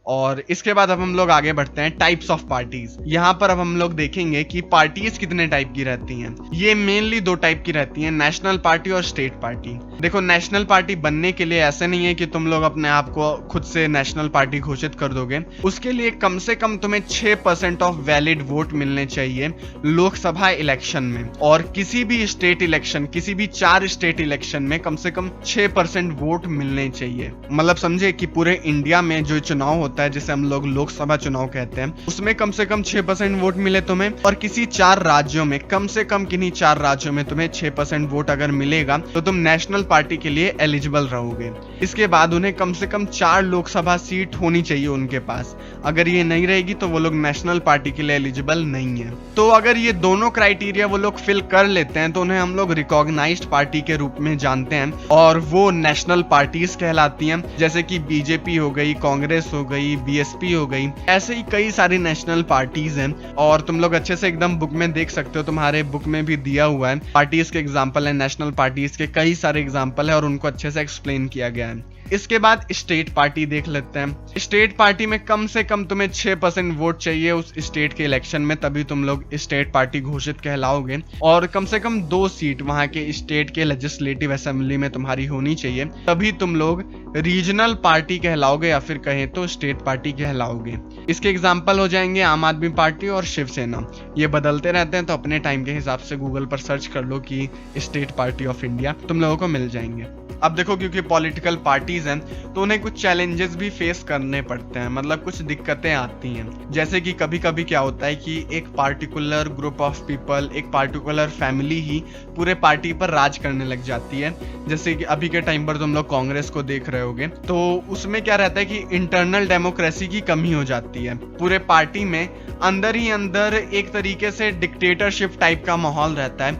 और इसके बाद अब हम लोग आगे बढ़ते हैं टाइप्स ऑफ पार्टीज। यहाँ पर अब हम लोग देखेंगे कि पार्टीज कितने टाइप की रहती हैं। ये मेनली दो टाइप की रहती हैं, नेशनल पार्टी और स्टेट पार्टी। देखो, नेशनल पार्टी बनने के लिए ऐसे नहीं है कि तुम लोग अपने आप को खुद से नेशनल पार्टी घोषित कर दोगे। उसके लिए कम से कम तुम्हें 6% ऑफ वैलिड वोट मिलने चाहिए लोकसभा इलेक्शन में, और किसी भी स्टेट इलेक्शन, किसी भी 4 स्टेट इलेक्शन में कम से कम 6% वोट मिलने चाहिए। मतलब समझे कि पूरे इंडिया में जो चुनाव होता है, जिसे हम लोग लोकसभा चुनाव कहते हैं, उसमें कम से कम 6% वोट मिले तुम्हें, और किसी 4 राज्यों में, कम से कम किन्हीं 4 राज्यों में तुम्हें 6% वोट अगर मिलेगा तो तुम नेशनल पार्टी के लिए एलिजिबल रहोगे। इसके बाद उन्हें कम से कम 4 लोकसभा सीट होनी चाहिए उनके पास। अगर ये नहीं रहेगी तो वो लोग नेशनल पार्टी के लिए एलिजिबल नहीं है। तो अगर ये दोनों क्राइटेरिया वो लोग फिल कर लेते हैं तो उन्हें हम लोग रिकॉग्नाइज्ड पार्टी के रूप में जानते हैं, और वो नेशनल पार्टीज कहलाती हैं। जैसे कि बीजेपी हो गई, कांग्रेस हो गई, बीएसपी हो गई, ऐसे ही कई सारी नेशनल पार्टीज हैं। और तुम लोग अच्छे से एकदम बुक में देख सकते हो, तुम्हारे बुक में भी दिया हुआ है, पार्टीज के एग्जाम्पल है, नेशनल पार्टीज के कई सारे एग्जाम्पल है और उनको अच्छे से एक्सप्लेन किया गया है। इसके बाद स्टेट पार्टी देख लेते हैं। स्टेट पार्टी में कम से कम तुम्हें 6% वोट चाहिए उस स्टेट के इलेक्शन में, तभी तुम लोग स्टेट पार्टी घोषित कहलाओगे, और कम से कम 2 सीट वहां के स्टेट के लेजिस्लेटिव असेंबली में तुम्हारी होनी चाहिए, तभी तुम लोग रीजनल पार्टी कहलाओगे, या फिर कहें तो स्टेट पार्टी कहलाओगे। इसके एग्जाम्पल हो जाएंगे आम आदमी पार्टी और शिवसेना। ये बदलते रहते हैं, तो अपने टाइम के हिसाब से गूगल पर सर्च कर लो कि स्टेट पार्टी ऑफ इंडिया, तुम लोगों को मिल जाएंगे। अब देखो, क्योंकि पॉलिटिकल पार्टीज हैं तो उन्हें कुछ चैलेंजेस भी फेस करने पड़ते हैं, मतलब कुछ दिक्कतें आती हैं। जैसे कि कभी कभी क्या होता है कि एक पार्टिकुलर ग्रुप ऑफ पीपल, एक पार्टिकुलर फैमिली ही पूरे पार्टी पर राज करने लग जाती है। जैसे कि अभी के टाइम पर तुम लोग कांग्रेस को देख रहे होगे, तो उसमें क्या रहता है कि इंटरनल डेमोक्रेसी की कमी हो जाती है। पूरे पार्टी में अंदर ही अंदर एक तरीके से डिक्टेटरशिप टाइप का माहौल रहता है,